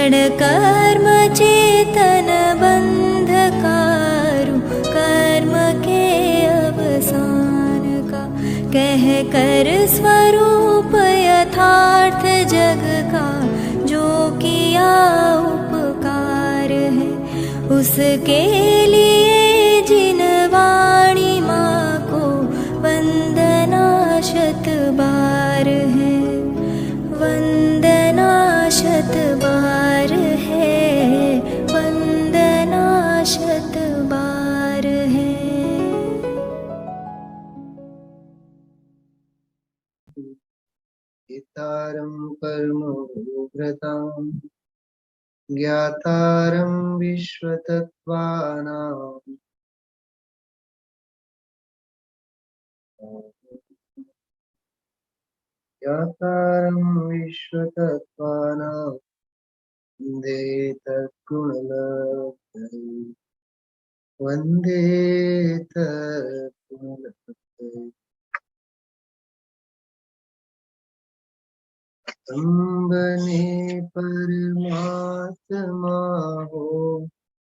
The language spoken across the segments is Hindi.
क्षण कर्म चेतन बंधकारु, कर्म के अवसान का कह कर स्वरूप यथार्थ जग का, जो किया उपकार है उसके लिए जिन वाणी माँ को वंदना शत बार है, वंदना शत बार है, वंदना शत बार है। हितारं कर्म भृतां ज्ञातारं विश्वतत्त्वानां ज्ञातारं विश्वतत्त्वानां वन्दे तद्गुणलब्धये, वन्दे तद्गुणलब्धये। तुम बने परमात्मा हो,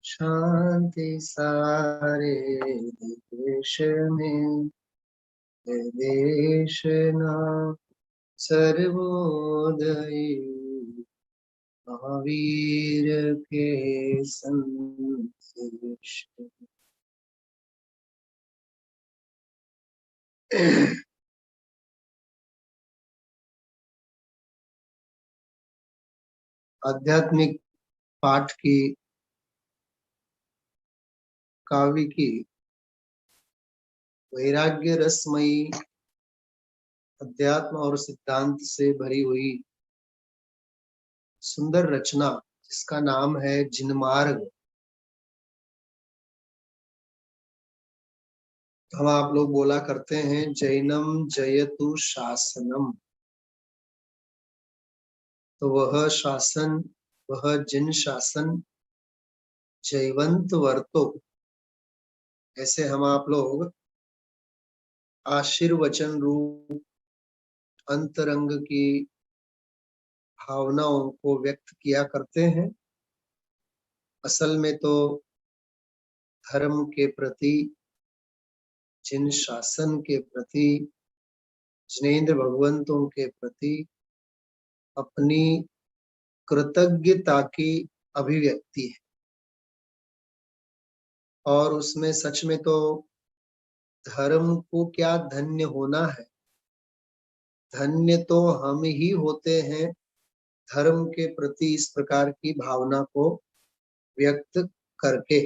शांति सारे देश में, देश नाम सर्वोदयी, महावीर के संदेश। आध्यात्मिक पाठ की, काव्य की वैराग्य रसमयी अध्यात्म और सिद्धांत से भरी हुई सुंदर रचना जिसका नाम है जिनमार्ग। हम आप लोग बोला करते हैं जैनम जयतु शासनम, तो वह शासन, वह जिन शासन जयवंत वर्तो, ऐसे हम आप लोग आशीर्वचन रूप अंतरंग की भावनाओं को व्यक्त किया करते हैं। असल में तो धर्म के प्रति, जिन शासन के प्रति, जिनेंद्र भगवंतों के प्रति अपनी कृतज्ञता की अभिव्यक्ति है। और उसमें सच में तो धर्म को क्या धन्य होना है, धन्य तो हम ही होते हैं धर्म के प्रति इस प्रकार की भावना को व्यक्त करके,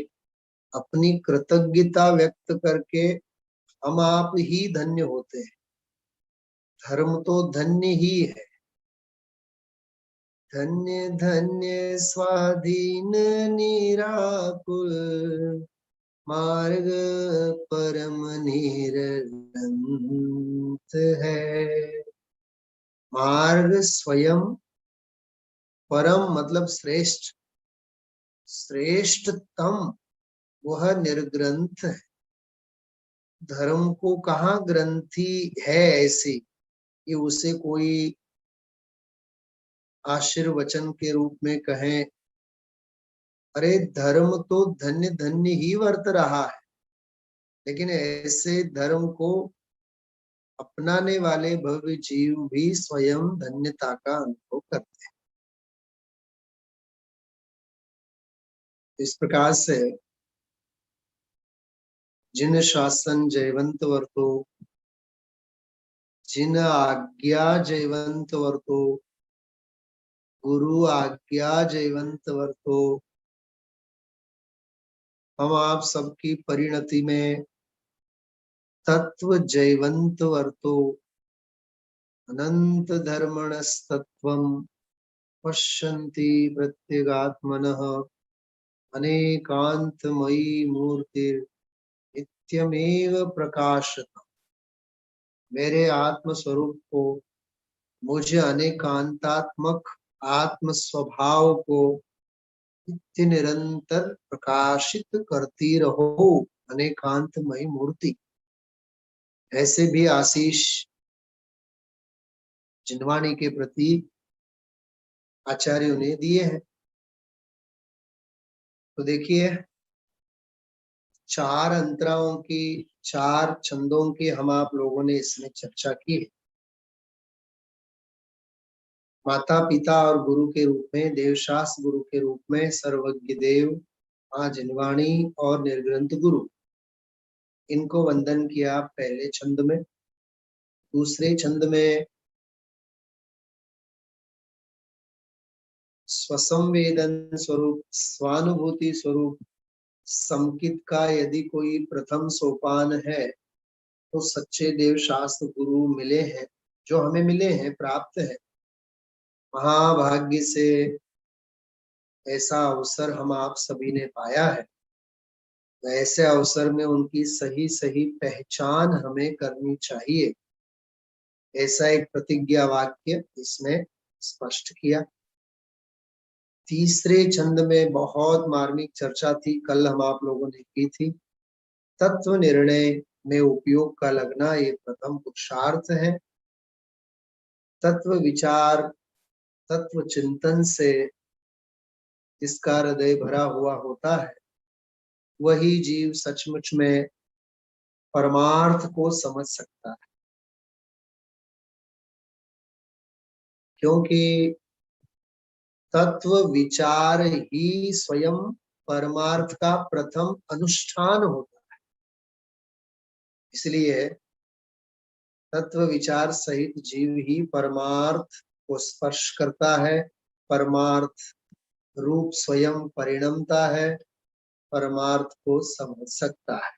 अपनी कृतज्ञता व्यक्त करके हम आप ही धन्य होते हैं। धर्म तो धन्य ही है। धन्य धन्य स्वाधीन निराकुल, मार्ग परम निरंत है। मार्ग स्वयं, परम मतलब श्रेष्ठ, श्रेष्ठतम वह निर्ग्रंथ है। धर्म को कहाँ ग्रंथि है ऐसी कि उसे कोई आशीर्वचन के रूप में कहें, अरे धर्म तो धन्य धन्य ही वर्त रहा है। लेकिन ऐसे धर्म को अपनाने वाले भव्य जीव भी स्वयं धन्यता का अनुभव करते हैं। इस प्रकार से जिन शासन जयवंत वर्तो, जिन आज्ञा जयवंत वर्तो, गुरु आज्ञा जयवंत वर्तो, हम आप सबकी परिणति में तत्व जयवंत वर्तो, अनंत धर्मणस्तत्वं पश्यन्ति प्रत्यगात्मनः, अनेकांतमयी मूर्तिर् नित्यमेव प्रकाशतम्। मेरे आत्म स्वरूप को, मुझे अनेकांतात्मक आत्म स्वभाव को नित्य निरंतर प्रकाशित करती रहो, अनेकांतमयी मूर्ति। ऐसे भी आशीष जिनवाणी के प्रति आचार्यों ने दिए हैं। तो देखिए 4 अंतराओं की, 4 छंदों की हम आप लोगों ने इसमें चर्चा की है। माता पिता और गुरु के रूप में, देवशास्त्र गुरु के रूप में सर्वज्ञ देव, मां जिनवाणी और निर्ग्रंथ गुरु, इनको वंदन किया पहले छंद में। दूसरे छंद में स्वसंवेदन स्वरूप, स्वानुभूति स्वरूप समकित का यदि कोई प्रथम सोपान है तो सच्चे देव शास्त्र गुरु मिले हैं, जो हमें मिले हैं, प्राप्त है। महाभाग्य से ऐसा अवसर हम आप सभी ने पाया है। ऐसे अवसर में उनकी सही सही पहचान हमें करनी चाहिए, ऐसा एक प्रतिज्ञा वाक्य इसमें स्पष्ट किया। तीसरे छंद में बहुत मार्मिक चर्चा थी, कल हम आप लोगों ने की थी। तत्व निर्णय में उपयोग का लगना ये प्रथम पुरुषार्थ है। तत्व विचार, तत्व चिंतन से जिसका हृदय भरा हुआ होता है वही जीव सचमुच में परमार्थ को समझ सकता है, क्योंकि तत्व विचार ही स्वयं परमार्थ का प्रथम अनुष्ठान होता है। इसलिए तत्व विचार सहित जीव ही परमार्थ को स्पर्श करता है, परमार्थ रूप स्वयं परिणमता है, परमार्थ को समझ सकता है।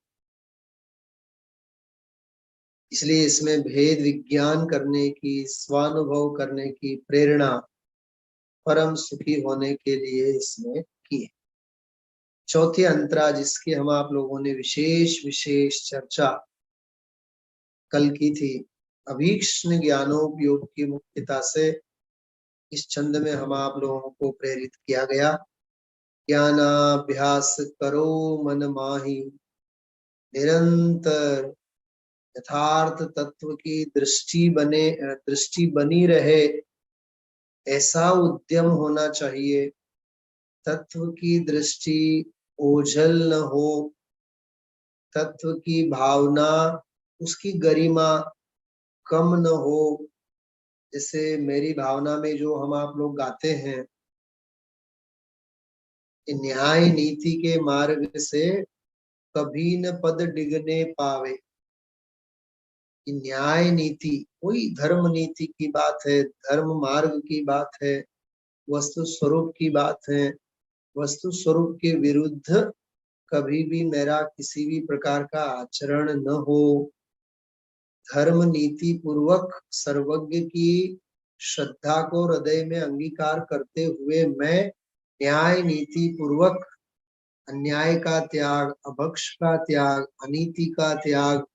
इसलिए इसमें भेद विज्ञान करने की, स्वानुभव करने की प्रेरणा परम सुखी होने के लिए इसमें की है। चौथी अंतरा जिसकी हम आप लोगों ने विशेष विशेष चर्चा कल की थी, अभीक्ष्ण ज्ञानोपयोग की मुख्यता से इस छंद में हम आप लोगों को प्रेरित किया गया। ज्ञानाभ्यास करो मन माही, निरंतर यथार्थ तत्व की दृष्टि बनी रहे, ऐसा उद्यम होना चाहिए। तत्व की दृष्टि ओझल न हो, तत्व की भावना, उसकी गरिमा कम न हो। जैसे मेरी भावना में जो हम आप लोग गाते हैं, न्याय नीति के मार्ग से कभी न पद डिगने पावे। न्याय नीति कोई धर्म नीति की बात है, धर्म मार्ग की बात है, वस्तु स्वरूप की बात है। वस्तु स्वरूप के विरुद्ध कभी भी मेरा किसी भी प्रकार का आचरण न हो। धर्म नीति पूर्वक सर्वज्ञ की श्रद्धा को हृदय में अंगीकार करते हुए मैं न्याय नीति पूर्वक अन्याय का त्याग, अभक्ष का त्याग, अनीति का त्याग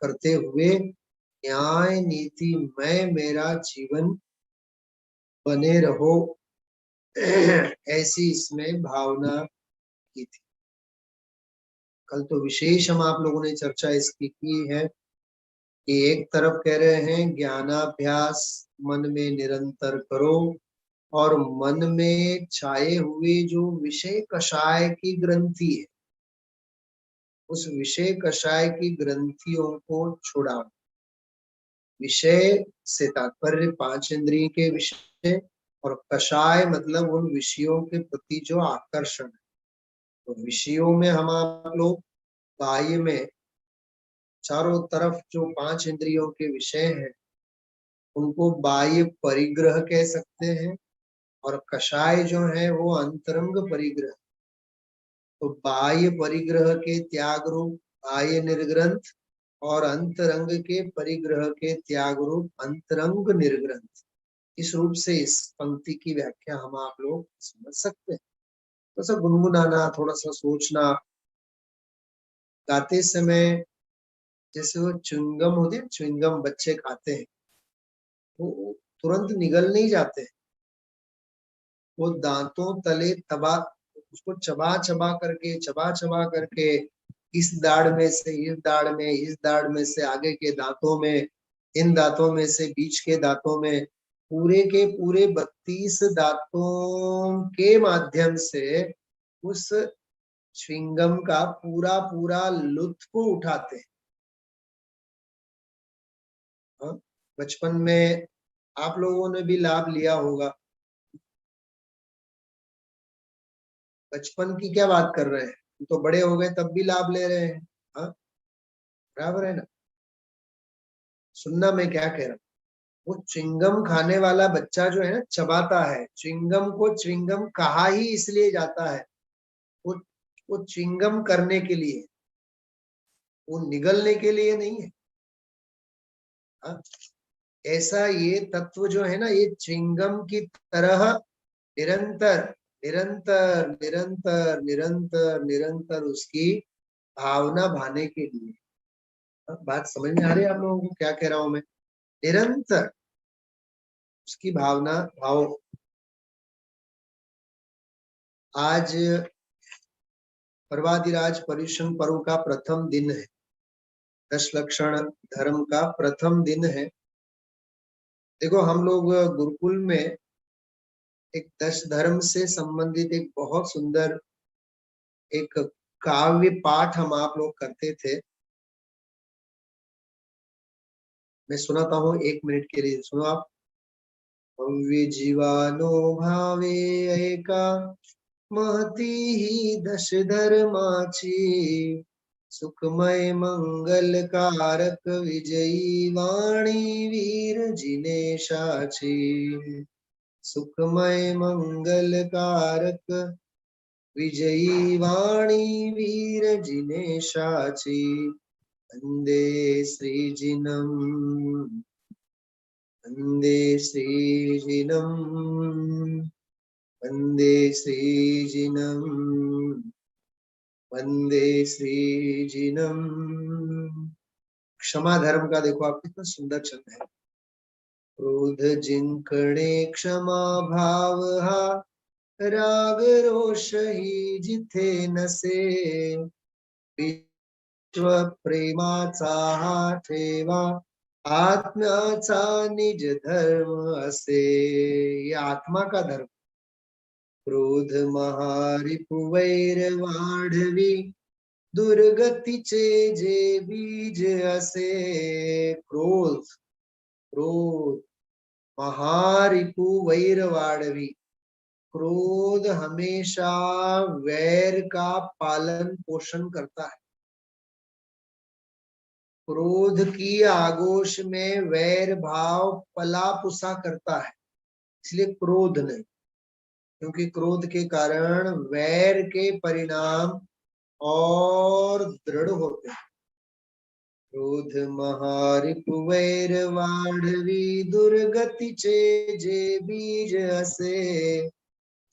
करते हुए न्याय नीति में मेरा जीवन बने रहो, ऐसी इसमें भावना की थी। कल तो विशेष हम आप लोगों ने चर्चा इसकी की है कि एक तरफ कह रहे हैं ज्ञानाभ्यास मन में निरंतर करो, और मन में छाए हुए जो विषय कषाय की ग्रंथि है, उस विषय कषाय की ग्रंथियों को छुड़ाओ। विषय से तात्पर्य 5 इंद्रिय के विषय, और कषाय मतलब उन विषयों के प्रति जो आकर्षण है। तो विषयों में हम आप लोग बाह्य में चारों तरफ जो 5 इंद्रियों के विषय हैं उनको बाह्य परिग्रह कह सकते हैं, और कषाय जो है वो अंतरंग परिग्रह। तो बाह्य परिग्रह के त्याग रूप बाह्य निर्ग्रंथ, और अंतरंग के परिग्रह के त्याग रूप अंतरंग निर्ग्रंथ। इस रूप से इस पंक्ति की व्याख्या हम आप लोग समझ सकते हैं। थोड़ा सा गुनगुनाना, थोड़ा सा सोचना, गाते समय जैसे वो च्युइंगम होती है, च्युइंगम बच्चे खाते हैं, वो तुरंत निगल नहीं जाते, वो दांतों तले तबा उसको चबा चबा करके इस दाढ़ में से इस दाढ़ में, इस दाढ़ में से आगे के दांतों में, इन दांतों में से बीच के दांतों में, पूरे के पूरे 32 दांतों के माध्यम से उस च्युइंगम का पूरा पूरा लुत्फ उठाते हैं। हाँ? बचपन में आप लोगों ने भी लाभ लिया होगा। बचपन की क्या बात कर रहे हैं, तो बड़े हो गए तब भी लाभ ले रहे हैं। हाँ, बराबर है ना। सुनना मैं क्या कह रहा हूँ। वो च्युइंगम खाने वाला बच्चा जो है ना, चबाता है च्युइंगम को। च्युइंगम कहा ही इसलिए जाता है, वो वो च्युइंगम करने के लिए, वो निगलने के लिए नहीं है। हाँ? ऐसा ये तत्व जो है ना, ये च्युइंगम की तरह निरंतर निरंतर निरंतर निरंतर निरंतर उसकी भावना भाने के लिए। बात समझ में आ रही है आप लोगों को क्या कह रहा हूं मैं? निरंतर उसकी भावना भाव। आज पर्वादिराज पर्युषण पर्व का प्रथम दिन है, दशलक्षण धर्म का प्रथम दिन है। देखो हम लोग गुरुकुल में एक दश धर्म से संबंधित एक बहुत सुंदर एक काव्य पाठ हम आप लोग करते थे। मैं सुनाता हूँ, 1 मिनट के लिए सुनो आप। भव्य जीवानो भावे एका महती ही दश धर्माची, सुखमय मंगल कारक विजयी वाणी वीर जिनेशाची। सुखमय मंगल कारक विजयी वाणी वीर जिनेशाची। वंदे श्रीजिनम वंदे श्रीजिनम वंदे श्रीजिनम वंदे श्रीजिनम। क्षमा धर्म का देखो आप कितना सुंदर छंद है। क्रोध जिंकणे क्षमा भाव हा, राग रोष ही जिथे नसे, विश्व प्रेमाचा हा ठेवा, आत्म्याचा निज धर्म असे। ये आत्मा का धर्म। क्रोध महारिपुवैर वाढवी, दुर्गतीचे जे बीज असे। क्रोध क्रोध महारिपु वैर वाढवी। क्रोध हमेशा वैर का पालन पोषण करता है। क्रोध की आगोश में वैर भाव पला पुसा करता है, इसलिए क्रोध नहीं। क्योंकि क्रोध के कारण वैर के परिणाम और दृढ़ होते हैं। क्रोध महारिपु वैर वाढवी, दुर्गतीचे जे बीज असे।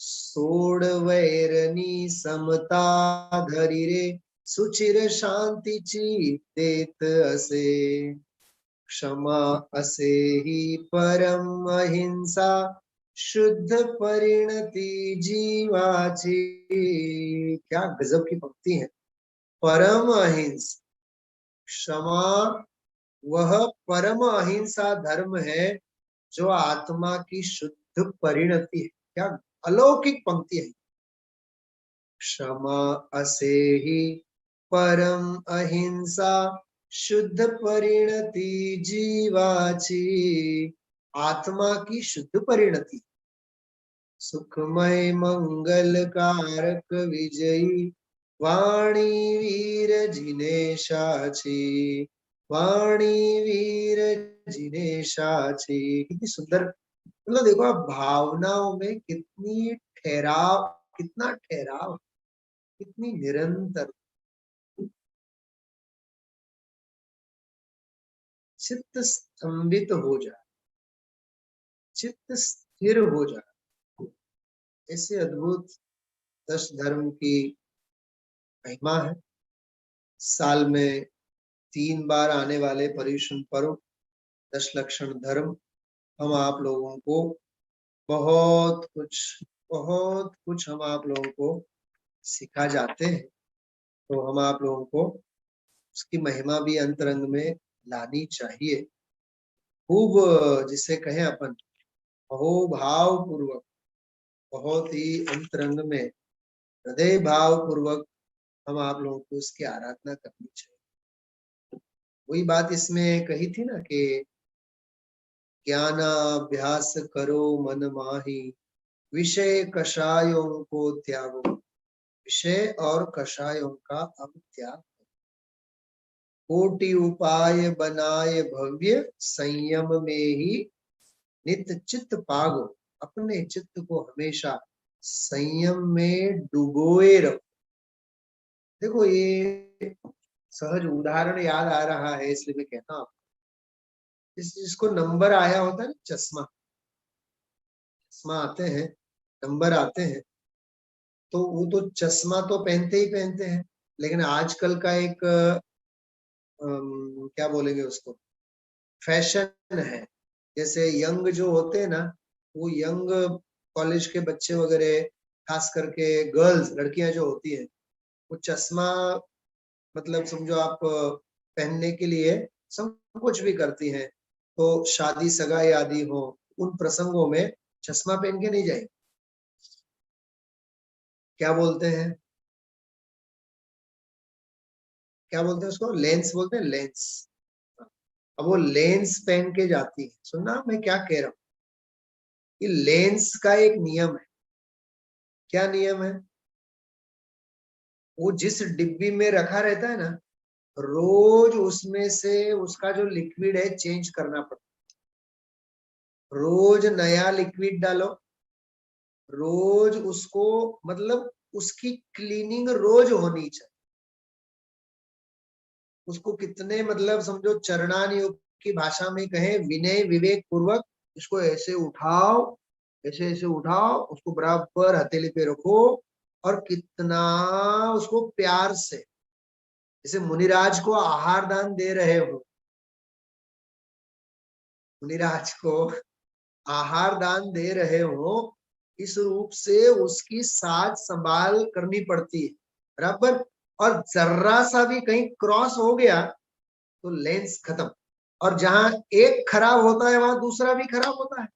सोड वैरनी समता धरी रे, सुचिर शांतीची देत असे। क्षमा असे ही परम अहिंसा, शुद्ध परिणति जीवाची। क्या गजब की पंक्ति है। परम अहिंसा, क्षमा वह परम अहिंसा धर्म है जो आत्मा की शुद्ध परिणति है। क्या अलौकिक पंक्ति है। क्षमा असे ही परम अहिंसा, शुद्ध परिणति जीवाची। आत्मा की शुद्ध परिणति। सुखमय मंगल कारक विजयी, वाणी वीर जिनेशाची। वाणी वीर जिनेशाची। कितनी सुंदर, मतलब देखो आप भावनाओं में कितनी ठहराव, कितना ठहराव, कितनी निरंतर। चित्त स्तंभित हो जाए, चित्त स्थिर हो जाए। ऐसे अद्भुत दश धर्म की महिमा है। साल में 3 बार आने वाले पर्युषण पर्व दश लक्षण धर्म हम आप लोगों को बहुत कुछ हम आप लोगों को सिखा जाते हैं। तो हम आप लोगों को उसकी महिमा भी अंतरंग में लानी चाहिए। खूब जिसे कहें अपन अहोभाव पूर्वक, बहुत ही अंतरंग में हृदय भाव पूर्वक हम आप लोगों को इसकी आराधना करनी चाहिए। वही बात इसमें कही थी ना कि ज्ञानाभ्यास करो मन माही, विषय कषायों को त्यागो। विषय और कषायों का अब त्याग। कोटि उपाय बनाए भव्य, संयम में ही नित चित्त पागो। अपने चित्त को हमेशा संयम में डुबोए रखो। देखो ये सहज उदाहरण याद आ रहा है इसलिए मैं कहता हूं, जिसको नंबर आया होता है ना, चश्मा, चश्मा आते हैं, नंबर आते हैं, तो वो तो चश्मा तो पहनते ही पहनते हैं। लेकिन आजकल का एक क्या बोलेंगे उसको, फैशन है। जैसे यंग जो होते हैं ना, वो यंग कॉलेज के बच्चे वगैरह, खास करके गर्ल्स, लड़कियां जो होती हैं, वो चश्मा मतलब समझो आप पहनने के लिए सब कुछ भी करती हैं। तो शादी सगाई आदि हो, उन प्रसंगों में चश्मा पहन के नहीं जाए, क्या बोलते हैं, क्या बोलते हैं उसको, लेंस बोलते हैं, लेंस। अब वो लेंस पहन के जाती है। सुनना मैं क्या कह रहा हूँ, कि लेंस का एक नियम है। क्या नियम है? वो जिस डिब्बी में रखा रहता है ना, रोज उसमें से उसका जो लिक्विड है चेंज करना पड़ता है। रोज नया लिक्विड डालो, रोज उसको, मतलब उसकी क्लीनिंग रोज होनी चाहिए। उसको कितने, मतलब समझो चरणान योग की भाषा में कहें, विनय विवेक पूर्वक इसको ऐसे उठाओ, ऐसे ऐसे उठाओ, उसको बराबर हथेली पे रखो, और कितना उसको प्यार से, जैसे मुनिराज को आहार दान दे रहे हो, मुनिराज को आहार दान दे रहे हो, इस रूप से उसकी साज संभाल करनी पड़ती है बराबर। और जर्रा सा भी कहीं क्रॉस हो गया तो लेंस खत्म। और जहां एक खराब होता है वहां दूसरा भी खराब होता है।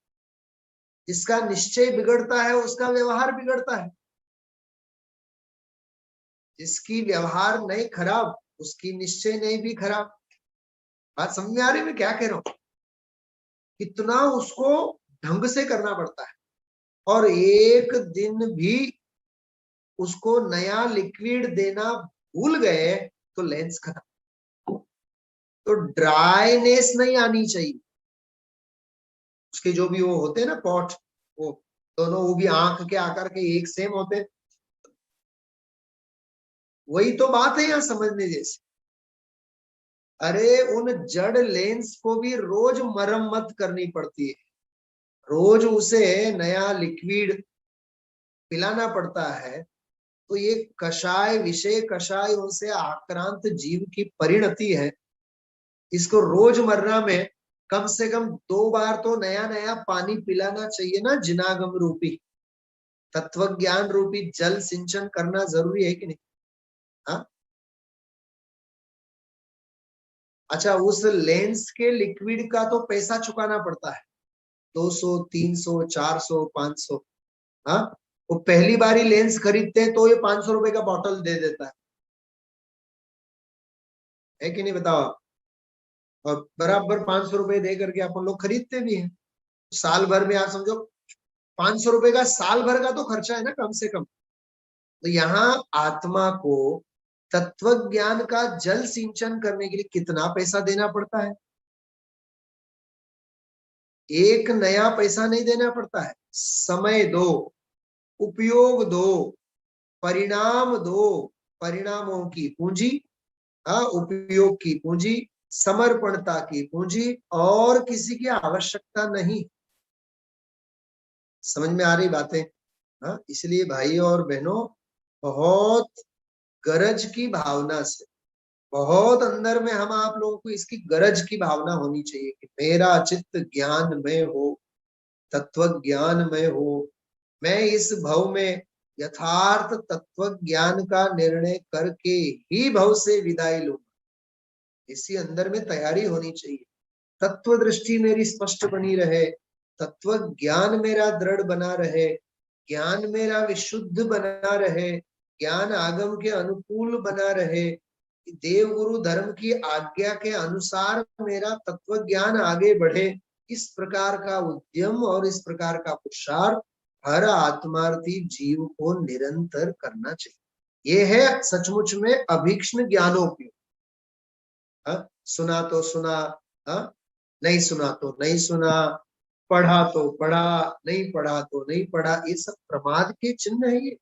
जिसका निश्चय बिगड़ता है उसका व्यवहार बिगड़ता है। जिसकी व्यवहार नहीं खराब, उसकी निश्चय नहीं भी खराब। बात समझ में आ रही है मैं क्या कह रहा हूं? कितना उसको ढंग से करना पड़ता है। और एक दिन भी उसको नया लिक्विड देना भूल गए तो लेंस खत्म। तो ड्राइनेस नहीं आनी चाहिए। उसके जो भी वो होते हैं ना पॉट, वो दोनों, वो भी आंख के आकार के एक सेम होते हैं। वही तो बात है यहाँ समझने जैसे। अरे उन जड़ लेंस को भी रोज मरम्मत करनी पड़ती है, रोज उसे नया लिक्विड पिलाना पड़ता है। तो ये कषाय, विषय कषाय उनसे आक्रांत जीव की परिणति है। इसको रोजमर्रा में कम से कम 2 बार तो नया नया पानी पिलाना चाहिए ना। जिनागम रूपी, तत्व ज्ञान रूपी जल सिंचन करना जरूरी है कि नहीं? हाँ, अच्छा, उस लेंस के लिक्विड का तो पैसा चुकाना पड़ता है, 200, 300, 400, 500। हाँ, वो पहली बार ही लेंस खरीदते हैं तो ये 500 रुपए का बॉटल दे देता है कि नहीं, बताओ आप? और बराबर 500 रुपए दे करके अपन लोग खरीदते भी हैं। साल भर में आप समझो 500 रुपए का साल भर का तो खर्चा है ना कम से कम। तो यहाँ आत्मा को तत्व ज्ञान का जल सिंचन करने के लिए कितना पैसा देना पड़ता है? एक नया पैसा नहीं देना पड़ता है। समय दो, उपयोग दो, परिणाम दो, परिणामों की पूंजी, हाँ, उपयोग की पूंजी, समर्पणता की पूंजी, और किसी की आवश्यकता नहीं। समझ में आ रही बातें? हाँ, इसलिए भाई और बहनों, बहुत गरज की भावना से, बहुत अंदर में हम आप लोगों को इसकी गरज की भावना होनी चाहिए कि मेरा चित्त ज्ञान में हो, तत्व ज्ञान में हो। मैं इस भव में यथार्थ तत्व ज्ञान का निर्णय करके ही भव से विदाई लूं। इसी अंदर में तैयारी होनी चाहिए। तत्व दृष्टि मेरी स्पष्ट बनी रहे, तत्व ज्ञान मेरा दृढ़ बना रहे, ज्ञान मेरा विशुद्ध बना रहे, ज्ञान आगम के अनुकूल बना रहे, देव गुरु धर्म की आज्ञा के अनुसार मेरा तत्व ज्ञान आगे बढ़े, इस प्रकार का उद्यम और इस प्रकार का पुरुषार्थ हर आत्मार्थी जीव को निरंतर करना चाहिए। ये है सचमुच में अभीक्ष्ण ज्ञानोपयोग। सुना तो सुना, नहीं सुना तो नहीं सुना, पढ़ा तो पढ़ा, नहीं पढ़ा तो नहीं पढ़ा, ये सब प्रमाद के चिन्ह है ये।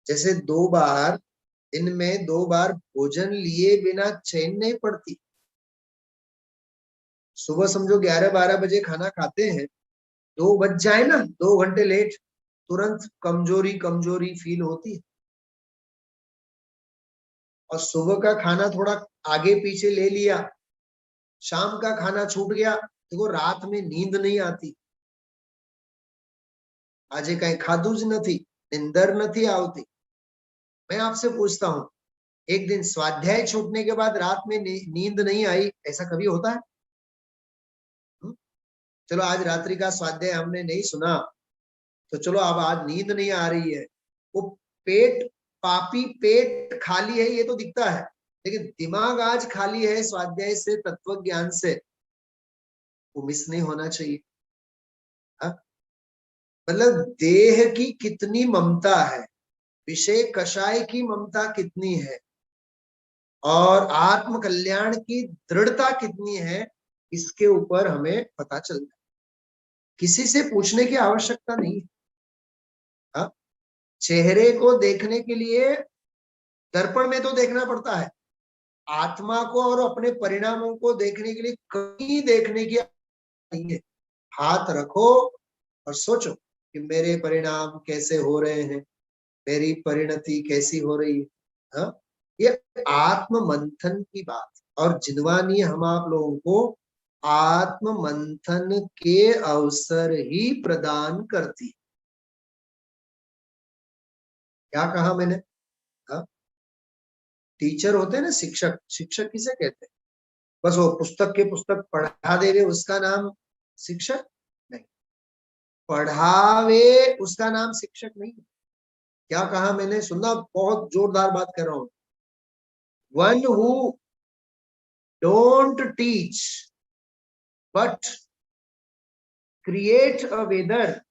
जैसे दिन में 2 बार भोजन लिए बिना चैन नहीं पड़ती। सुबह समझो 11-12 बजे खाना खाते हैं, 2 बज जाए ना, 2 घंटे लेट, तुरंत कमजोरी कमजोरी फील होती है। और सुबह का खाना थोड़ा आगे पीछे ले लिया, शाम का खाना छूट गया, देखो रात में नींद नहीं आती। आजे कहीं खाधुज नहीं, निंदर नहीं आवती। मैं आपसे पूछता हूं, एक दिन स्वाध्याय छूटने के बाद रात में नींद नहीं आई, ऐसा कभी होता है? चलो आज रात्रि का स्वाध्याय हमने नहीं सुना, तो चलो अब आज नींद नहीं आ रही है, वो पापी पेट खाली है ये तो दिखता है, लेकिन दिमाग आज खाली है स्वाध्याय से, तत्व ज्ञान से, वो मिस नहीं होना चाहिए। मतलब देह की कितनी ममता है, विषय कषाय की ममता कितनी है, और आत्म कल्याण की दृढ़ता कितनी है, इसके ऊपर हमें पता चलता है। किसी से पूछने की आवश्यकता नहीं है। चेहरे को देखने के लिए दर्पण में तो देखना पड़ता है, आत्मा को और अपने परिणामों को देखने के लिए कहीं देखने की नहीं है। हाथ रखो और सोचो कि मेरे परिणाम कैसे हो रहे हैं, मेरी परिणति कैसी हो रही है। ये आत्म मंथन की बात, और जिनवानी हम आप लोगों को आत्म मंथन के अवसर ही प्रदान करती। क्या कहा मैंने? टीचर होते हैं ना, शिक्षक, शिक्षक किसे कहते हैं? बस वो पुस्तक के पुस्तक पढ़ा देवे उसका नाम शिक्षक नहीं, पढ़ावे उसका नाम शिक्षक नहीं। क्या कहा मैंने? सुनना, बहुत जोरदार बात कर रहा हूं। One who don't teach but create a weather,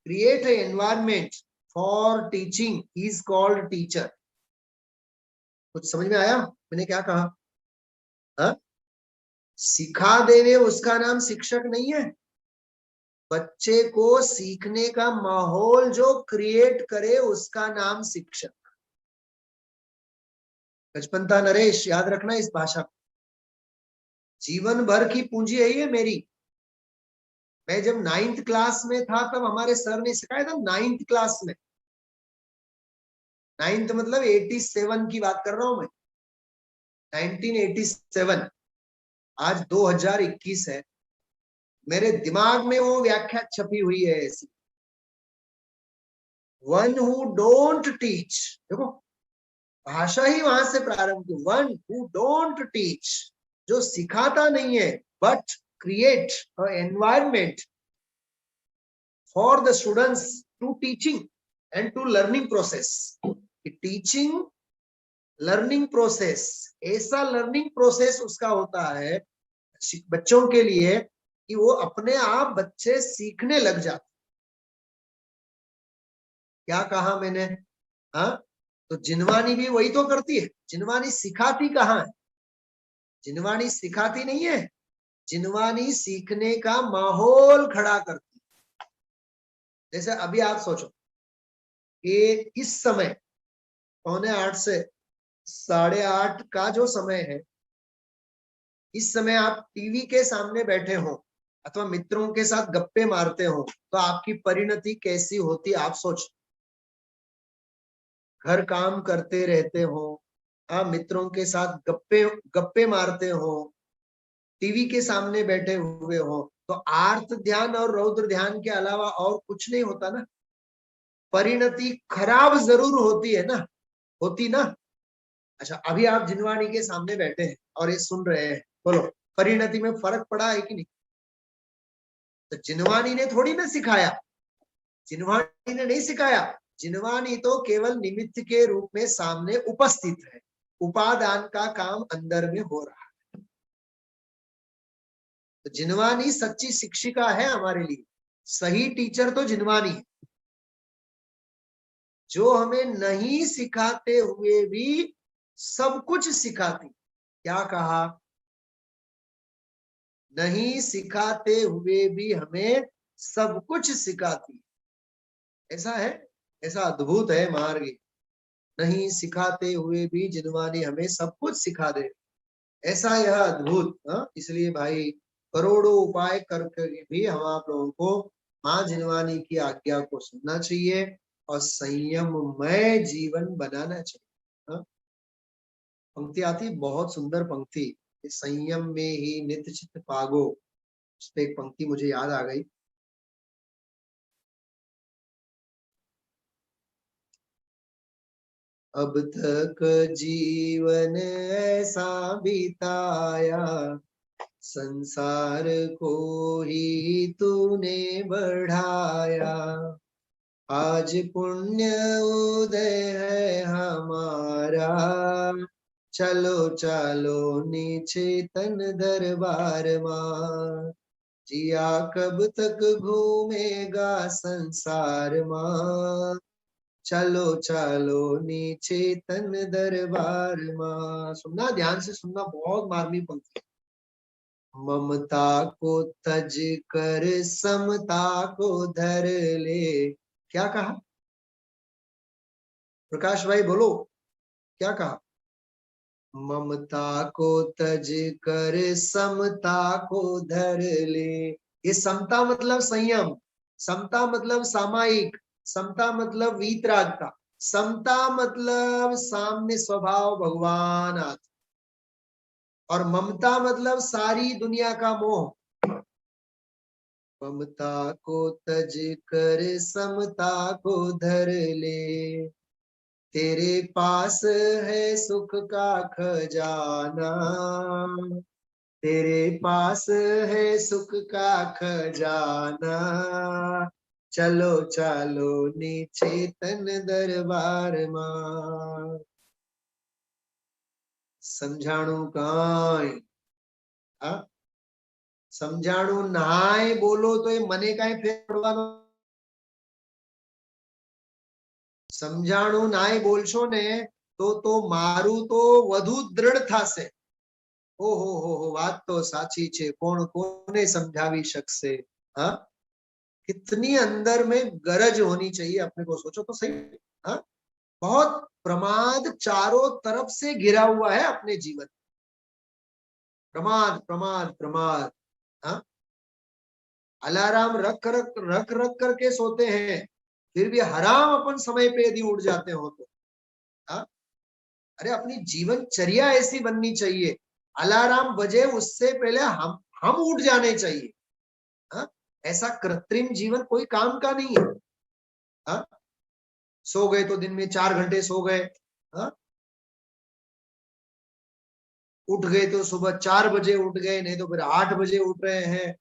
create an environment for teaching is called teacher। कुछ समझ में आया मैंने क्या कहा? सिखा देवे उसका नाम शिक्षक नहीं है, बच्चे को सीखने का माहौल जो क्रिएट करे उसका नाम शिक्षक। बचपनता नरेश, याद रखना इस भाषा को, जीवन भर की पूंजी है ये मेरी। मैं जब 9th क्लास में था तब हमारे सर ने सिखाया था, 9th क्लास में, 9th मतलब 87 की बात कर रहा हूं मैं, 1987। आज 2021 है, मेरे दिमाग में वो व्याख्या छपी हुई है ऐसी। वन हु डोंट टीच, देखो भाषा ही वहां से प्रारंभ की। वन हु डोंट टीच, जो सिखाता नहीं है, but create a environment for the students to teaching and to learning process. Teaching learning process, ऐसा लर्निंग प्रोसेस उसका होता है बच्चों के लिए कि वो अपने आप बच्चे सीखने लग जाते। क्या कहा मैंने? तो जिनवानी भी वही तो करती है। जिनवानी सिखाती कहाँ है? जिनवानी सिखाती नहीं है, जिनवानी सीखने का माहौल खड़ा करती है। जैसे अभी आप सोचो कि इस समय 7:45 से 8:30 का जो समय है, इस समय आप टीवी के सामने बैठे हो अथवा मित्रों के साथ गप्पे मारते हो, तो आपकी परिणति कैसी होती आप सोच। घर काम करते रहते हो, आप मित्रों के साथ गप्पे मारते हो, टीवी के सामने बैठे हुए हो, तो आर्त ध्यान और रौद्र ध्यान के अलावा और कुछ नहीं होता ना। परिणति खराब जरूर होती है ना, होती ना। अच्छा, अभी आप जिनवानी के सामने बैठे हैं और ये सुन रहे हैं, बोलो परिणति में फर्क पड़ा है कि नहीं? तो जिनवानी ने थोड़ी ना सिखाया, जिनवानी ने नहीं सिखाया, जिनवानी तो केवल निमित्त के रूप में सामने उपस्थित है, उपादान का काम अंदर में हो रहा है। तो जिनवानी सच्ची शिक्षिका है हमारे लिए, सही टीचर तो जिनवानी है, जो हमें नहीं सिखाते हुए भी सब कुछ सिखाती। क्या कहा? नहीं सिखाते हुए भी हमें सब कुछ सिखाती। ऐसा है, ऐसा अद्भुत है मार्ग। नहीं सिखाते हुए भी जिनवानी हमें सब कुछ सिखा दे, ऐसा यह अद्भुत। इसलिए भाई करोड़ों उपाय करके भी हम आप लोगों को माँ जिनवानी की आज्ञा को सुनना चाहिए और संयममय जीवन बनाना चाहिए। पंक्ति आती, बहुत सुंदर पंक्ति, संयम में ही नित्य चित्त पागो। उस पर एक पंक्ति मुझे याद आ गई। अब तक जीवन ऐसा बिताया, संसार को ही तूने बढ़ाया। आज पुण्य उदय है हमारा, चलो चलो नीचे तन दरबार मां। जिया कब तक घूमेगा संसार मां, चलो चलो नीचे तन दरबार मां। सुनना, ध्यान से सुनना, बहुत मार्मिक पंक्ति। ममता को तज कर समता को धर ले। क्या कहा प्रकाश भाई, बोलो क्या कहा? ममता को तज कर समता को धर ले। ये समता मतलब संयम, समता मतलब सामायिक, समता मतलब वीतरागता, समता मतलब साम्य स्वभाव भगवान आत्मा, और ममता मतलब सारी दुनिया का मोह। ममता को तज कर समता को धर ले, तेरे पास है सुख का खजाना, तेरे पास है सुख का खजाना, चलो चलो नीचे तन दरबार मां। समझाणु काई, समझाणु नाय बोलो तो ये मने काई फेर पड़वानो। समझाणु नाय बोलशो ने तो मारू तो વધુ દૃઢ થાશે। ઓહો વાત તો સાચી છે, કોણ કોને સમજાવી શકશે। हाँ, कितनी अंदर में गरज होनी चाहिए अपने को, सोचो तो सही। हाँ, बहुत प्रमाद चारों तरफ से घिरा हुआ है अपने जीवन, प्रमाद प्रमाद प्रमाद। हाँ, अलार्म रख रख करके सोते हैं, फिर भी हराम अपन समय पे यदि उठ जाते हो तो। हाँ, अरे अपनी जीवनचर्या ऐसी बननी चाहिए, अलार्म बजे उससे पहले हम उठ जाने चाहिए। हाँ, ऐसा कृत्रिम जीवन कोई काम का नहीं है। हाँ, सो गए तो दिन में 4 घंटे सो गए, हाँ, उठ गए तो सुबह 4 बजे उठ गए, नहीं तो फिर 8 बजे उठ रहे हैं,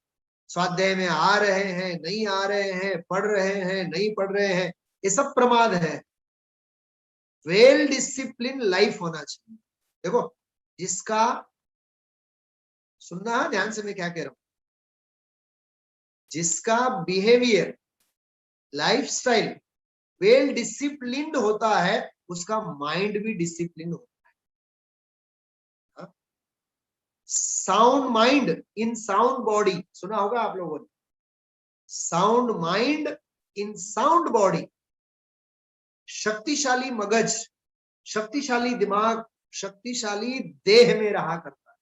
स्वाध्याय में आ रहे हैं नहीं आ रहे हैं, पढ़ रहे हैं नहीं पढ़ रहे हैं, ये सब प्रमाद है। वेल डिसिप्लिन लाइफ होना चाहिए। देखो, जिसका, सुनना है ध्यान से मैं क्या कह रहा हूं, जिसका बिहेवियर लाइफस्टाइल वेल डिसिप्लिन्ड होता है, उसका माइंड भी डिसिप्लिन होता है। Sound mind in sound body, सुना होगा आप लोगों ने, sound mind in sound body. शक्तिशाली मगज, शक्तिशाली दिमाग, शक्तिशाली देह में रहा करता है।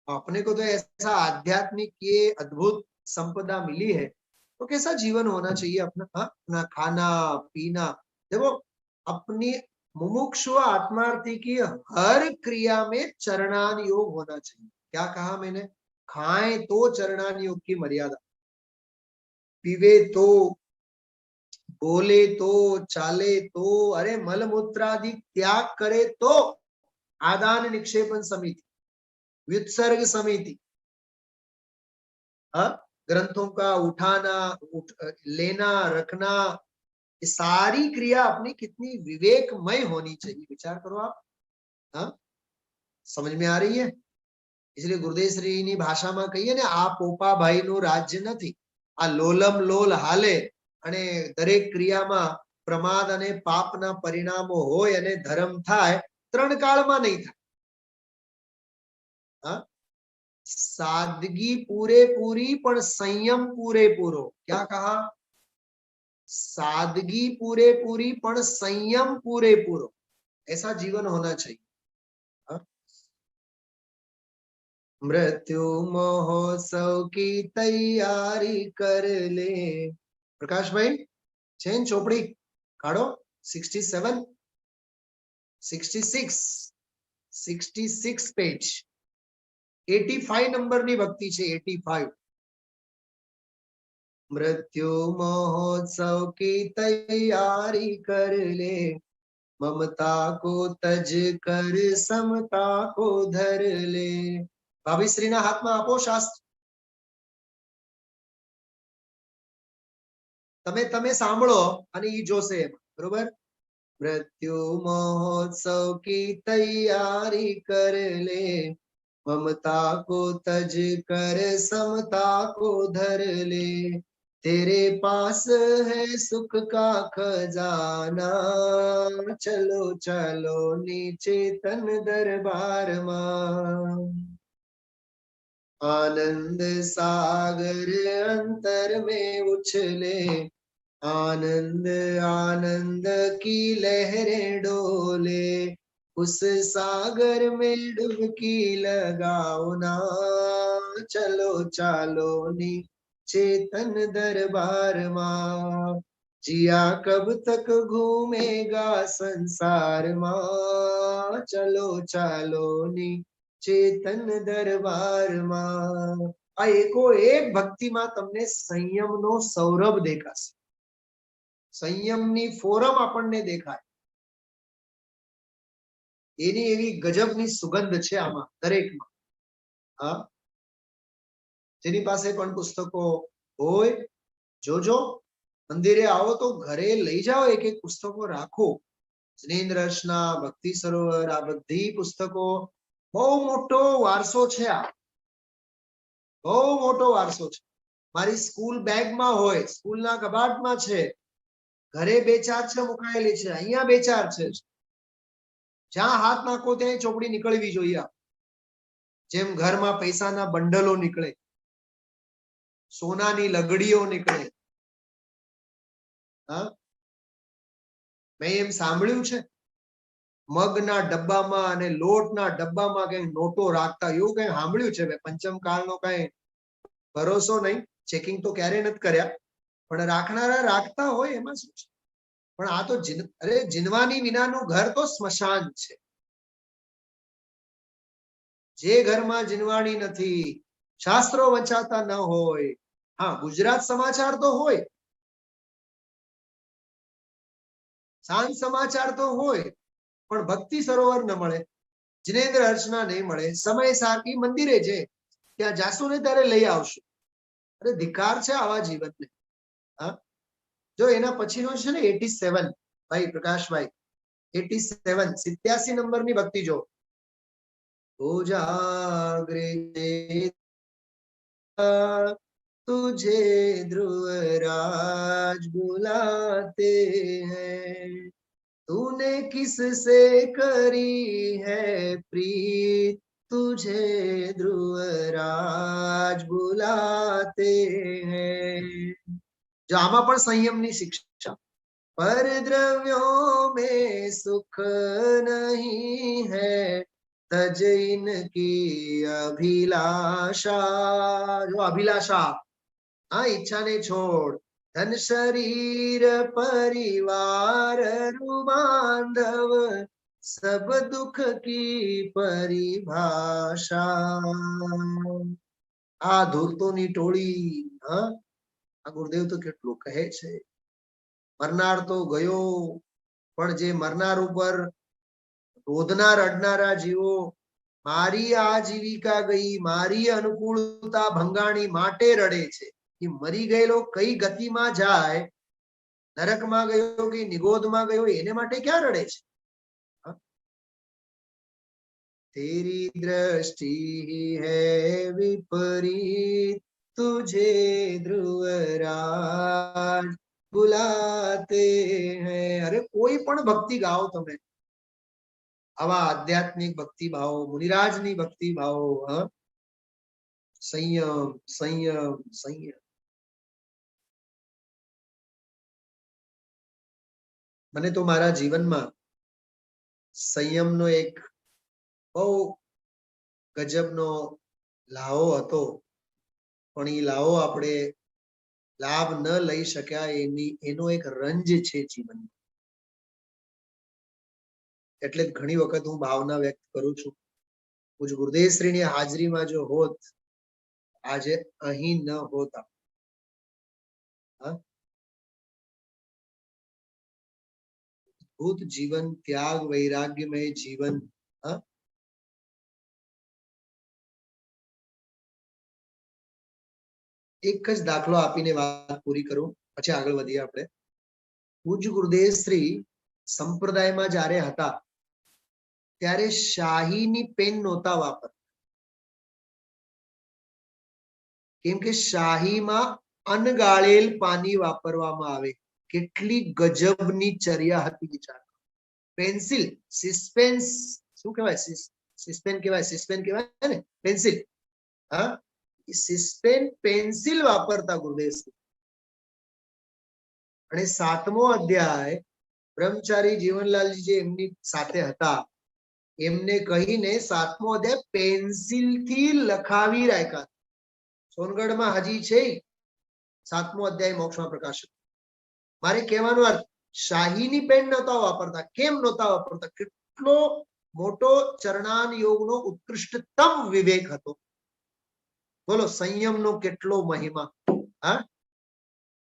अपने को तो ऐसा आध्यात्मिक ये अद्भुत संपदा मिली है, तो कैसा जीवन होना चाहिए अपना। अपना खाना पीना, देखो अपनी मुमुक्षु आत्मार्थी की हर क्रिया में चरणान योग होना चाहिए। क्या कहा मैंने? खाए तो चरणान योग की मर्यादा, पीवे तो, बोले तो, चाले तो, अरे मल मूत्रादि त्याग करे तो आदान निक्षेपण समिति, व्युत्सर्ग समिति, ग्रंथों का उठाना, लेना, रखना, ये सारी क्रिया अपनी कितनी विवेकमय होनी चाहिए, विचार करो आप। हाँ, समझ में आ रही है? इसलिए गुरुदेव श्री भाषा में कहिए ने, आ पोपा भाई नु राज्य नहीं, आ लोलम लोल हाले अने दरेक क्रिया में प्रमाद अने पापना परिणामो होय अने धर्म थाय, त्रण काल में नहीं थाय। हाँ, सादगी पूरेपूरी पण संयम पूरेपूरो। क्या कहा? सादगी पूरेपूरी पण संयम पूरेपूरो, ऐसा जीवन होना चाहिए। हाँ? मृत्यु महोत्सव की तैयारी कर ले। प्रकाश भाई, चेन चोपड़ी काढ़ो। 67 66 66 पेज 85 नंबर नी भक्ति छे। 85 मृत्यु महोत्सव की तैयारी कर ले, ममता को तज कर समता को धर ले। भाभी श्री ना हाथ में आपो शास्त्र। तमे तमे सांभळो आणि ई जोसे, बरोबर। मृत्यु महोत्सव की तैयारी कर ले, ममता को तज कर समता को धर ले, तेरे पास है सुख का खजाना, चलो चलो नीचे तन दरबार मां, आनंद सागर अंतर में उछले, आनंद आनंद की लहरें डोले, उस सागर में डुबकी लगाओ ना, चलो चलो नी चेतन दरबार मां, जिया कब तक घूमेगा संसार मां, चलो चलो नी चेतन दरबार मां। आ एको एक भक्ति में तमने संयम नो सौरभ देखाशे, संयमनी फोरम आपने देखाय, एनी एवी गजबनी सुगंध छे आमा दरेकमां। हाँ, जेनी पासे पण पुस्तको होय जोजो, मंदिरे आओ तो घरे लई जाओ, एक एक पुस्तको राखो। जिनेन्द्र रचना, भक्ति सरोवर, आ बधी पुस्तको बहु मोटो वारसो छे। आ बहु मोटो वारसो छे। मारी स्कूल बेग में होय, स्कूल ना कबाट में छे, घरे बे चार छे मुकायेली छे, अहींया बे चार छे। ज्यां हाथ नाखो त्यां चोपड़ी निकळवी जोईए। जेम घर में पैसा ना बंडलो निकळे, सोनानी लगड़ीओ निकळे। हाँ, मैं एम सांभळ्युं छे, मगना डब्बामां अने लोटना डब्बामां कंई नोटो राखता, एवुं कंई सांभळ्युं छे। पंचम कालनो कंई भरोसो नहीं, चेकिंग तो क्यारे नथी कर्या, पण राखनारा राखता होय एमां शुं छे। पण आ तो अरे जीनवानी विनानुं घर तो स्मशान छे। जे घर में जीनवाणी नथी, शास्त्रो वंचाता न होय, हाँ गुजरात समाचार तो होय, सांज समाचार तो होय, पण भक्ति सरोवर न मळे, जिनेन्द्र अर्चना नहीं मळे, समय सारखी मंदिरे जे त्यां जाशुं ने त्यारे लई आवशुं। अरे धिक्कार छे आवा जीवनने। हाँ, जो एना पछीनो छे ने 87 भाई प्रकाश भाई 87 87 नंबर नी भक्ति जो, उजागरे तुझे ध्रुवराज बुलाते हैं, तूने किससे करी है प्रीत, तुझे ध्रुवराज बुलाते हैं। जो आमा पर संयमनी शिक्षा, पर द्रव्यों में सुख नहीं है, तज इनकी अभिलाषा। जो अभिलाषा, हाँ इच्छा ने छोड़, धन शरीर परिवार बांधव, सब दुख की परिभाषा। आ धूर्तोनी टोळी। हाँ, आ गुरुदेव तो केटલું કહે છે। मरनार तो गयो, पण जे मरनार उपर रोधनार अडनारा जीवो, मारी आजीविका गई, मारी अनुकूलता भंगाणी माटे रड़े छे, એ મરી ગયેલો કઈ ગતિમાં જાય, નરકમાં ગયો કે નિગોદમાં ગયો, એને માટે ક્યાં રડે છે? तेरी दृष्टि है विपरीत, तुझे ध्रुवराज बुलाते हैं. अरे कोई પણ ભક્તિ ગાઓ તમે, આવા આધ્યાત્મિક ભક્તિ ભાવો, મુનિરાજની ભક્તિ ભાવો. સંયમ સંયમ સંયમ. મને તો મારા જીવનમાં સંયમનો એક બહુ ગજબનો લાવો હતો, પણ એ લાવો આપણે લાભ ન લઈ શક્યા, એનો એક રંજ છે જીવન. એટલે ઘણી વખત હું ભાવના વ્યક્ત કરું છું, પૂજ્ય ગુરુદેવશ્રીની હાજરીમાં જો હોત, આજે અહીં ન હોતા. અદ્ભુત જીવન, ત્યાગ વૈરાગ્યમય જીવન. એક જ દાખલો આપીને વાત પૂરી કરું, પછી આગળ વધીએ આપણે. પૂજ્ય ગુરુદેવશ્રી સંપ્રદાયમાં જ્યારે હતા ત્યારે શાહીની પેન નહોતા વાપરતા, કેમ કે શાહીમાં અનગાળેલ પાણી વાપરવામાં આવે. કેટલી ગજબની ચર્યા હતી વિચાર. પેન્સિલ, સિસ્પેન્સ શું કહેવાય? સિસ્પેન કહેવાય, સિસ્પેન કહેવાય ને, પેન્સિલ. હા, સિસ્પેન પેન્સિલ વાપરતા ગુરુદેવશ્રી. અને 7મો અધ્યાય બ્રહ્મચારી જીવનલાલજી જે એમની સાથે હતા, એમને કહીને 7મો અધ્યાય પેન્સિલ થી લખાવી રાખ્યા. સોનગઢમાં હજી છે 7મો અધ્યાય મોક્ષમાં પ્રકાશિત. મારે કહેવાનો અર્થ, શાહીની પેન નહોતા વાપરતા. કેમ નહોતા વાપરતા? કેટલો મોટો ચરણાન યોગનો ઉત્કૃષ્ટતમ વિવેક હતો. બોલો, સંયમનો કેટલો મહિમા. હા,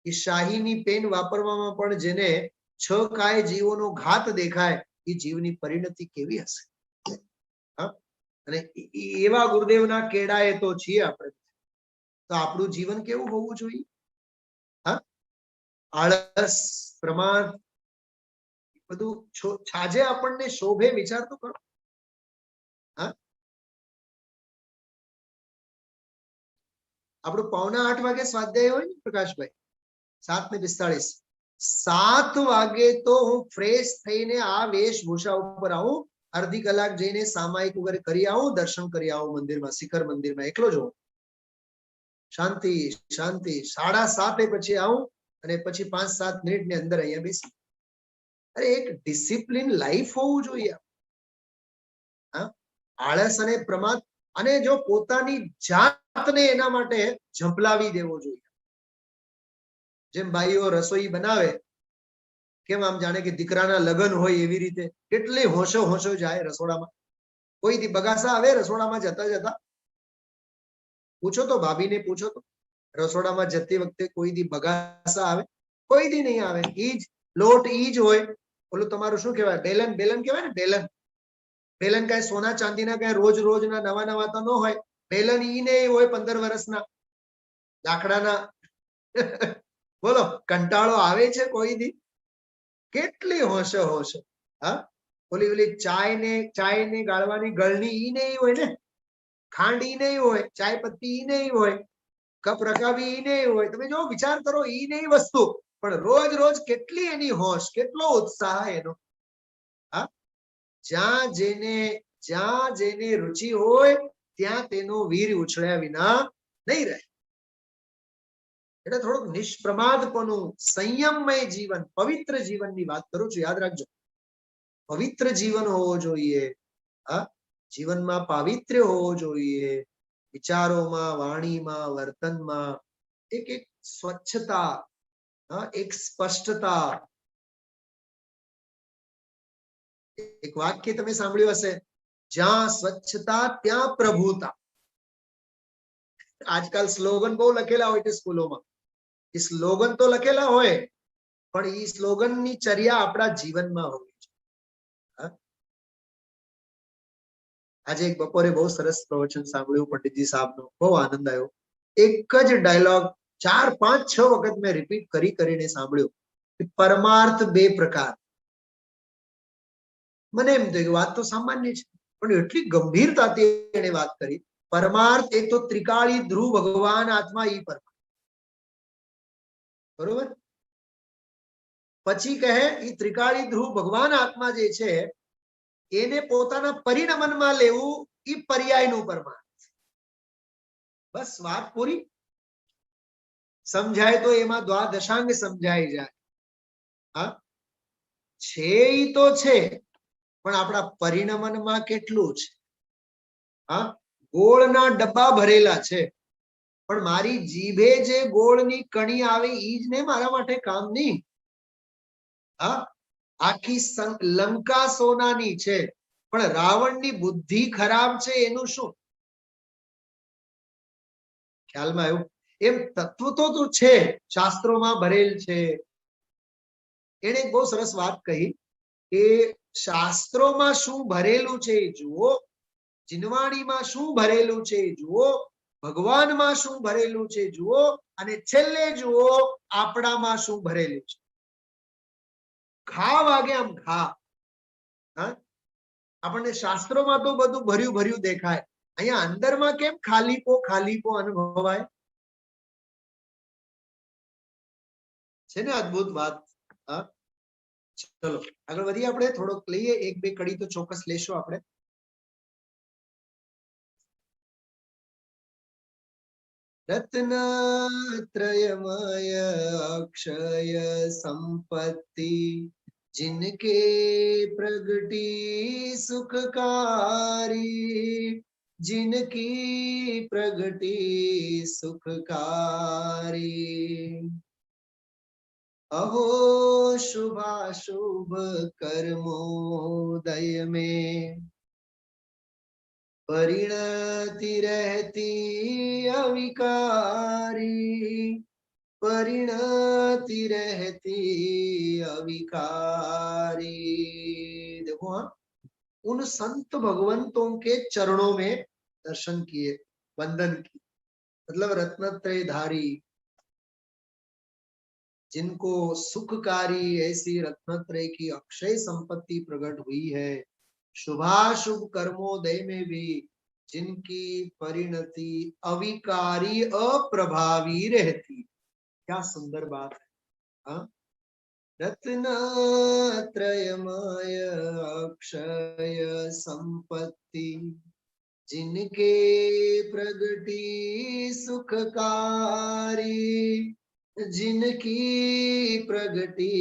એ શાહીની પેન વાપરવામાં પણ જેને 6 કાય જીવોનો ઘાત દેખાય, એ જીવની પરિણતિ કેવી હશે? અને એવા ગુરુદેવના કેડાએ તો છીએ આપણે. તો આપણું જીવન કેવું હોવું જોઈએ? આળસ, પ્રમાદ, બધું છાજે આપણને શોભે, વિચાર તો કરો. આપણું 7:45 વાગે સ્વાધ્યાય હોય ને પ્રકાશભાઈ, 7:45. 7 વાગે તો હું ફ્રેશ થઈને આ વેશભૂષા ઉપર આવું, અડધી કલાક જઈને સામાયિક વગેરે કરી આવું, દર્શન કરી આવું મંદિરમાં, શિખર મંદિરમાં એકલો જ હોઉં. શાંતિ શાંતિ. 7:30 પછી આવું અને પછી 5-7 મિનિટની અંદર અહીંયા બેસી. અરે એક ડિસિપ્લિન લાઈફ હોવું જોઈએ. આળસ અને પ્રમાદ, અને જો પોતાની જાતને એના માટે ઝંપલાવી દેવો જોઈએ. જેમ ભાઈઓ રસોઈ બનાવે, કેમ આમ જાણે કે દીકરાના લગ્ન હોય એવી રીતે, કેટલી હોશો હોશો જાય રસોડામાં. કોઈ દી બગાસા આવે રસોડામાં જતા જતા? પૂછો તો, ભાભીને પૂછો તો, રસોડામાં જતી વખતે કોઈ દી બગાસા આવે? કોઈ દી નહીં આવે. ઈ જ લોટ ઈ જ હોય. ઓલું તમારું શું કહેવાય? બેલન. બેલન કહેવાય ને, બેલન. બેલન કઈ સોના ચાંદીના કઈ રોજ રોજના નવા નવા તો ન હોય. બેલન ઈ ને હોય 15 વર્ષના લાકડાના. બોલો, કંટાળો આવે છે કોઈ દી? કેટલી હોશે હોશે. હા, ઓલી ચાય ને ગાળવાની ગળણી ઈ નહીં હોય ને, ખાંડ ઈ નહીં હોય, ચાય પત્તી ઈ નહીં હોય, કપ રકાબી ઈ નહીં હોય. તમે જો વિચાર કરો, ઈ નહીં વસ્તુ, પણ રોજ રોજ કેટલી એની હોશ, કેટલો ઉત્સાહ એનો. હા, જ્યાં જેને રુચિ હોય ત્યાં તેનો વીર ઉછળ્યા વિના નહીં રહે. એટલે થોડુંક નિષ્પ્રમાદપણું, સંયમમય જીવન, પવિત્ર જીવનની વાત કરું છું. યાદ રાખજો, પવિત્ર જીવન હોવો જોઈએ. જીવનમાં પાવિત્ર્ય હોવો જોઈએ. વિચારોમાં, વાણીમાં, વર્તનમાં એક સ્વચ્છતા, એક સ્પષ્ટતા. એક વાક્ય તમે સાંભળ્યું હશે, જ્યાં સ્વચ્છતા ત્યાં પ્રભુતા. આજકાલ સ્લોગન બહુ લખેલા હોય છે સ્કૂલોમાં. એ સ્લોગન તો લખેલા હોય, પણ એ સ્લોગનની ચર્યા આપણા જીવનમાં હોવી જોઈએ. આજે એક બપોરે બહુ સરસ પ્રવચન સાંભળ્યું પંડિતજી સાહેબનો, બહુ આનંદ આવ્યો. એક જ ડાયલોગ 4-5-6 વખત મેં રિપીટ કરીને સાંભળ્યું કે પરમાર્થ બે પ્રકાર. મને એમ થયું કે વાત તો સામાન્ય છે, પણ એટલી ગંભીરતાથી એને વાત કરી. પરમાર્થ એક તો ત્રિકાળી ધ્રુવ ભગવાન આત્મા ઈ પરમાર્થ, બરોબર. પછી કહે ઈ ત્રિકાળી ધ્રુવ ભગવાન આત્મા જે છે એને પોતાના પરિણમનમાં લેવું ઈ પર્યાયનું પરમાર્થ. બસ વાત પૂરી. સમજાય તો એમાં દ્વાદશાંગ સમજાઈ જાય. હા, છે ઈ તો છે, પણ આપણા પરિણમનમાં કેટલું છે. હા, ગોળના ડબ્બા ભરેલા છે, પણ મારી જીભે જે ગોળની કણી આવે ઈ જ ને મારા માટે કામની. હા, આખી લંકા સોનાની છે, પણ રાવણની બુદ્ધિ ખરાબ છે એનું શું? ખ્યાલમાં આવ્યું? એમ તત્વ તો છે, શાસ્ત્રોમાં ભરેલ છે. એને બહુ સરસ વાત કહી કે શાસ્ત્રોમાં શું ભરેલું છે જુઓ, જીનવાણીમાં શું ભરેલું છે જુઓ, ભગવાનમાં શું ભરેલું છે જુઓ, અને છેલ્લે જુઓ આપણામાં શું ભરેલું છે. ઘા વાગે આમ ઘા. હા, આપણને શાસ્ત્રોમાં તો બધું ભર્યું ભર્યું દેખાય, અહીંયા અંદરમાં કેમ ખાલીપો અનુભવાય છે ને. અદ્ભુત વાત. હા, ચલો આગળ વધીએ. આપણે થોડોક લઈએ, એક બે કડી તો ચોક્કસ લેશું આપણે. रत्नत्रयमय अक्षय संपत्ति जिनके प्रगटी सुखकारी, जिनकी प्रगटी सुखकारी। अहो शुभाशुभ कर्मोदय में परिणति रहती अविकारी, परिणति रहती अविकारी। देखो हाँ, उन संत भगवंतों के चरणों में दर्शन किए, वंदन की, मतलब रत्नत्रय धारी, जिनको सुखकारी ऐसी रत्नत्रय की अक्षय संपत्ति प्रकट हुई है, शुभाशुभ कर्मोदय में भी जिनकी परिणति अविकारी अप्रभावी रहती। क्या सुंदर बात है। हाँ, रत्नत्रयमय अक्षय संपत्ति जिनके प्रगटी सुखकारी, जिनकी प्रगटी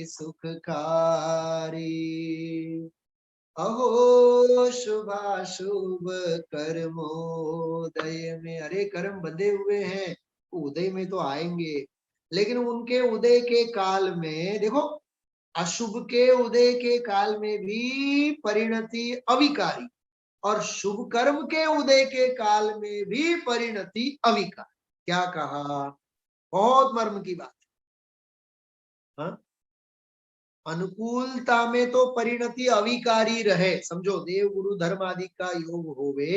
सुखकारी। अहो शुभाशुभ कर्मोदय में। अरे कर्म बंधे हुए हैं, उदय में तो आएंगे, लेकिन उनके उदय के काल में देखो, अशुभ के उदय के काल में भी परिणति अविकारी, और शुभ कर्म के उदय के काल में भी परिणति अविकारी। क्या कहा, बहुत मर्म की बात। हाँ, अनुकूलता में तो परिणति अविकारी रहे, समझो देव गुरु धर्म आदि का योग होवे,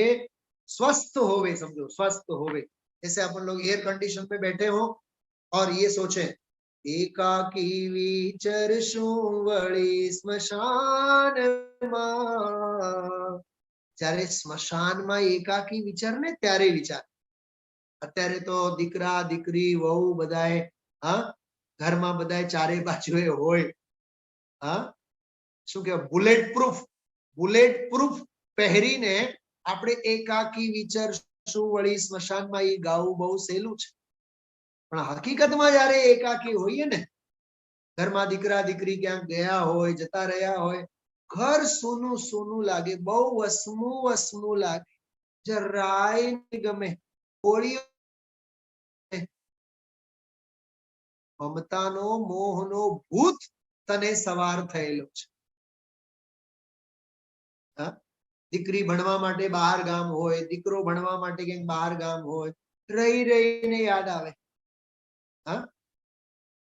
स्वस्थ होवे, समझो स्वस्थ होवे। जैसे अपन लोग एयर कंडीशन में बैठे हो और ये सोचे एकाकी विचरशु वળી સ્મશાનમાં, જ્યારે સ્મશાનમાં એકાકી વિચાર ને ત્યારે વિચાર. અત્યારે તો દીકરા દીકરી વહુ બધાએ હા ઘરમાં બધાએ ચારે બાજુએ હોય. હા, શું કહેવાય, બુલેટ પ્રૂફ પહેરીને આપણે એકાકી વિચરશું વળી સ્મશાનમાં એ ગાવું બહુ સહેલું છે, પણ હકીકતમાં જ્યારે એકાકી હોઈએ ને, ઘરમાં દીકરા દીકરી ક્યાંક ગયા હોય, જતા રહ્યા હોય, ઘર સોનું સોનું લાગે, બહુ વસમું લાગે, જરાય નહીં ગમે. હોળી મમતાનો મોહનો ભૂત તને સવાર થયેલો છે. હા, દીકરી ભણવા માટે બહાર ગામ હોય, દીકરો ભણવા માટે ક્યાંક બહાર ગામ હોય, રહી રહીને યાદ આવે. હા,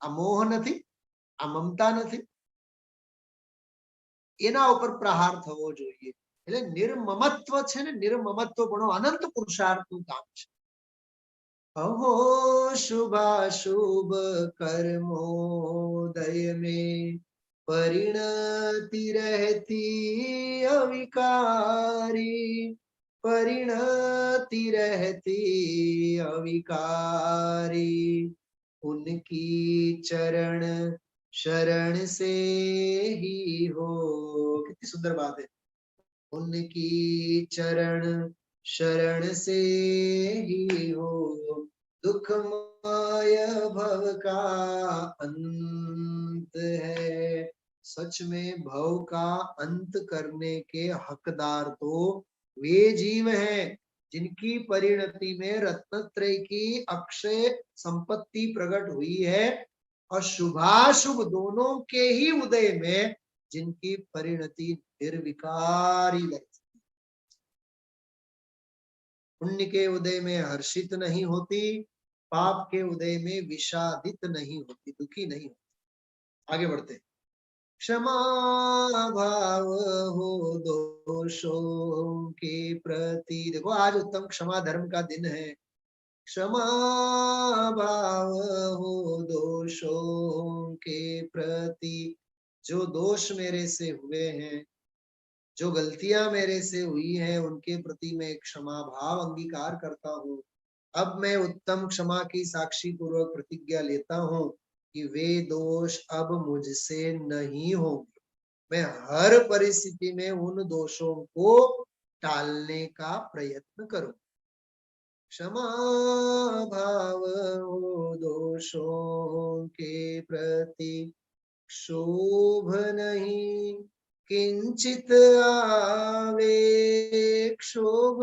આ મોહ નથી, આ મમતા નથી, એના ઉપર પ્રહાર થવો જોઈએ. એટલે નિર્મમત્વ છે ને, નિર્મમત્વ પણ અનંત પુરુષાર્થનું કામ છે. अहो शुभाशुभ कर्मोदय में परिणति रहती अविकारी, परिणति रहती अविकारी। उनकी चरण शरण से ही हो। कितनी सुंदर बात है। उनकी चरण शरण से ही हो, दुखमय भव का अंत है। सच में भव का अंत करने के हकदार तो वे जीव हैं जिनकी परिणति में रत्नत्रय की अक्षय संपत्ति प्रकट हुई है, और शुभाशुभ दोनों के ही उदय में जिनकी परिणति निर्विकारी लगती। पुण्य के उदय में हर्षित नहीं होती, पाप के उदय में विषादित नहीं होती, दुखी नहीं होती। आगे बढ़ते। क्षमा भाव हो दोषों के प्रति। देखो आज उत्तम क्षमा धर्म का दिन है। क्षमा भाव हो दोषों के प्रति। जो दोष मेरे से हुए हैं, जो गलतियां मेरे से हुई हैं, उनके प्रति मैं क्षमा भाव अंगीकार करता हूँ। अब मैं उत्तम क्षमा की साक्षी पूर्वक प्रतिज्ञा लेता हूँ कि वे दोष अब मुझसे नहीं होंगे। मैं हर परिस्थिति में उन दोषों को टालने का प्रयत्न करूं। क्षमा भाव हो दोषों के प्रति, क्षोभ नहीं किंचित आवे, क्षोभ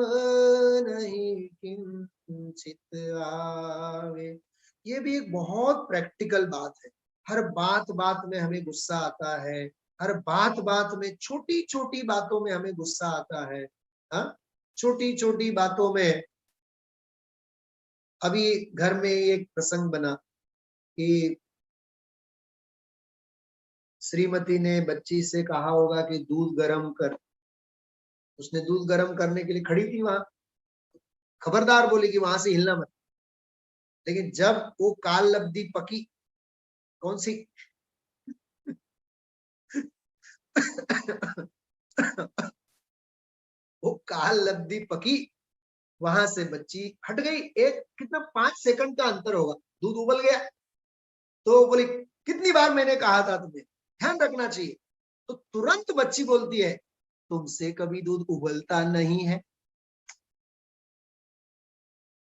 नहीं किंचित आवे। ये भी एक बहुत प्रैक्टिकल बात है। हर बात बात में हमें गुस्सा आता है, हर बात बात में, छोटी छोटी बातों में हमें गुस्सा आता है। छोटी छोटी बातों में। अभी घर में एक प्रसंग बना कि श्रीमती ने बच्ची से कहा होगा कि दूध गर्म कर। उसने दूध गर्म करने के लिए खड़ी थी वहां, खबरदार बोली कि वहां से हिलना मत। लेकिन जब वो काल लब्धि पकी, कौन सी वो काल लब्धि पकी, वहां से बच्ची हट गई। एक कितना 5 सेकंड का अंतर होगा, दूध उबल गया। तो बोली कितनी बार मैंने कहा था तुम्हें ध्यान रखना चाहिए। तो तुरंत बच्ची बोलती है तुमसे कभी दूध उबलता नहीं है।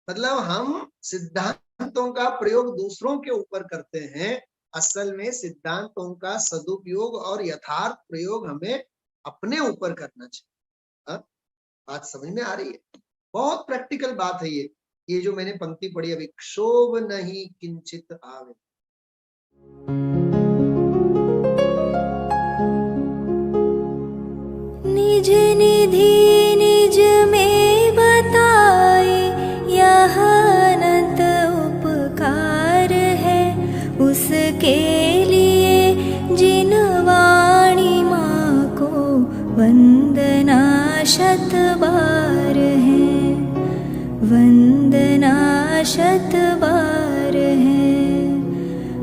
मतलब हम सिद्धांतों का प्रयोग दूसरों के ऊपर करते हैं, असल में सिद्धांतों का सदुपयोग और यथार्थ प्रयोग हमें अपने ऊपर करना चाहिए। बात समझ में आ रही है? बहुत प्रैक्टिकल बात है ये जो मैंने पंक्ति पढ़ी अभी, क्षोभ नहीं किंचित आवे। निज निधि निज में बताए, यह अनंत उपकार है उसके लिए जिन वाणी माँ को वंदना शत बार है, वंदना शत बार है,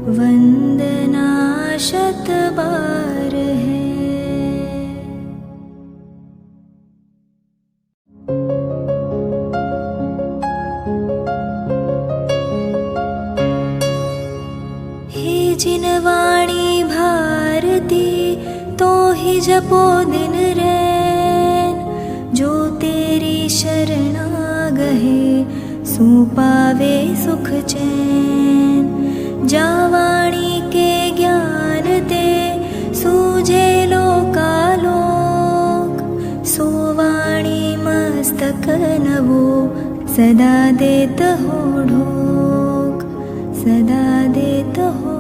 वंदना शत बार है। हे जिन वाणी भारती तो ही जपो दिन रैन, जो तेरी शरणा गहे सो पावे सुख चैन। जा वाणी के ज्ञान ते सूझे लोकालोक, सो वाणी मस्तक नवो सदा देत हो ढोक, सदा देत हो